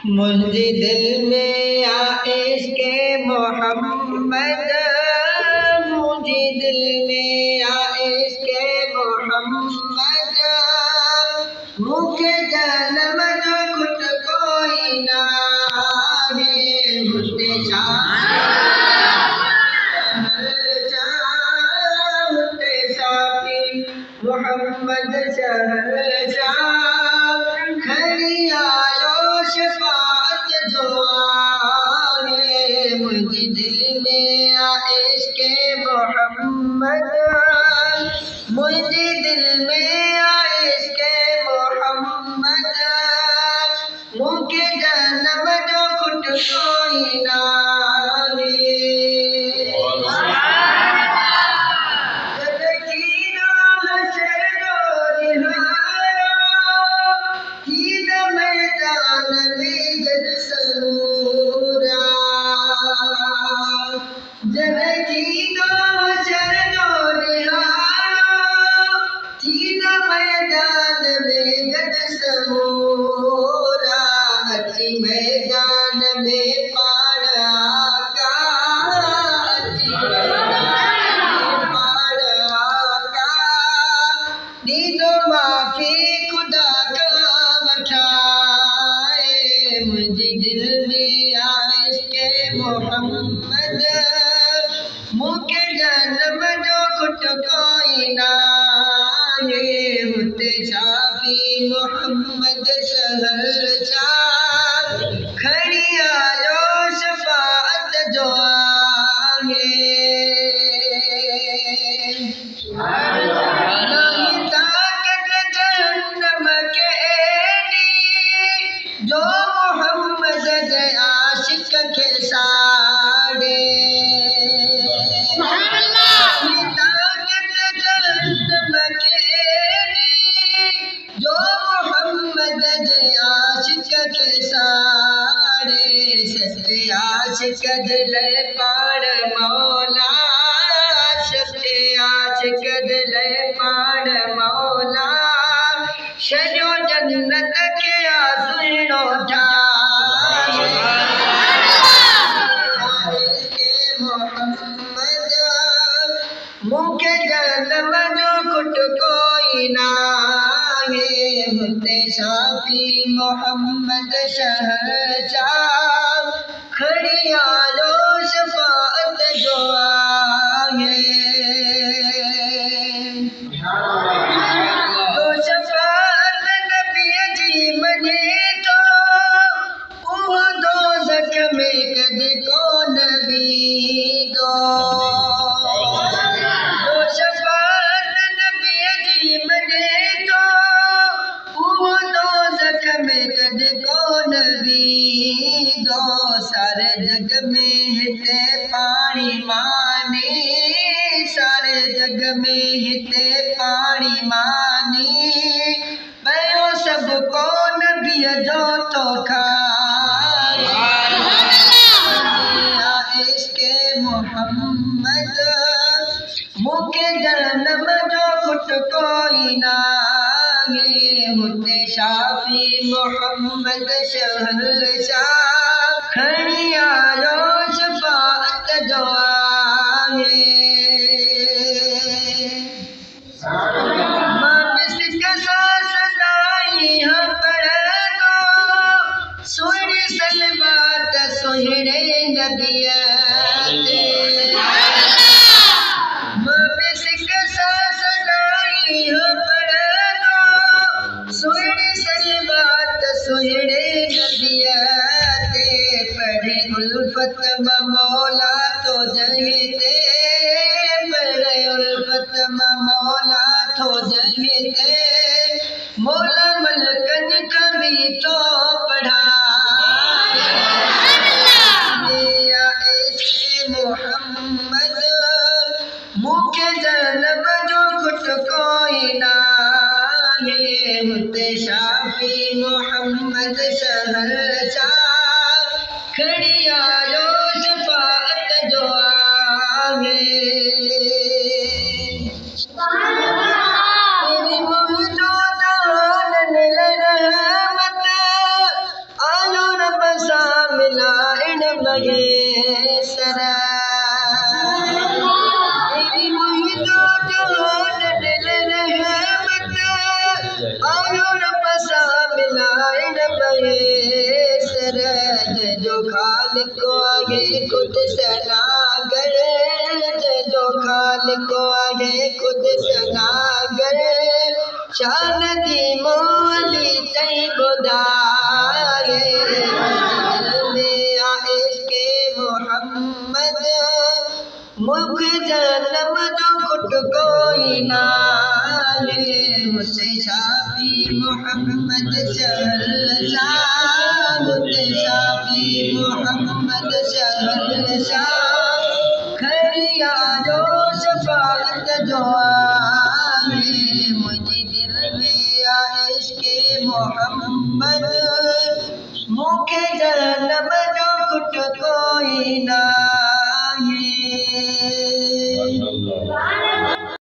मुझे दिल में आइश के मोहम्मद, मुझे दिल में आइश के मोहम्मद, मुझे जन्म जो खुद कोई ना है, मुझे मोहम्मद शहंशाह खड़ी आयो शफाअत जो आए, मुझे दिल में आइश के मोहम्मद, मुझे दिल में आइश के मोहम्मद, मुझे जन्म जो खुद कोई ना मैदान में पाड़ा का, दीदो माफी खुदा का बठाए, मुझे दिल में आइश के मोहम्मद, मुझे जन्म जो खुद कोई ना है, होते शाफी मोहम्मद शहंशाह खड़ी आयो शफाअत जो आए, नहीं ताकत जहन्नम के जो मोहम्मद जे आशिक के साड़े, के सारे सच्चे आशिक दिल पाड़ मौला, सच्चे आशिक दिल पाड़ मौला, शजो जन्नत के आसुनो ठाए, मोहम्मद मुझे जन्म जो खुद कोई ना है, होते शाफी मोहम्मद शहंशाह खड़ी आयो शफाअत जो आए, तो शफाअत नबी जी मने तो वो दोज़ख में कदी को नबी दो, दो सारे जग में हिते पानी मानी, सारे जग में हिते पानी मानी, भयो सबको नबी जो तो खाए, आइश के मोहम्मद, मुझे जन्म जो खुद कोई ना है, होते शाफी मोहम्मद शहंशाह खड़ी आयो शफाअत जो आए, मानसिक सदाई हम पढ़ो सोहरे सलवात सोहरे नबिया सोहरे नबियाते पढ़े उल्फत मौला तो जहीते, पढ़े उल्फत मौला तो जहीते, मौला मलकन कभी तो पढ़ा, मोहम्मद मुझे जन्म जो खुद कोई ना है, होते शाफी मोहम्मद शहंशाह खड़ी आयो शफाअत जो आए, तेरी मौजूदा रहमत आयो रब मिलाइण महेसर तेरी मुहिंजो जहान दिल रहमत आयो रब सां मिलाइण महेसर जो खालिक आहे खुद सनागर जो खालिक आहे खुद सनागर शान दी मोली चई ॿुधाए इश्क़े मोहम्मद मुख जनम जो कुट कोई नाहे मुझसे शाफी मोहम्मद शहंशाह मुझसे शाफी मोहम्मद शहंशाह खरिया जो शफाअत जो आहे मुझी दिल में आहे इश्क़े मोहम्मद मुखे जनम जो कुट कोई ना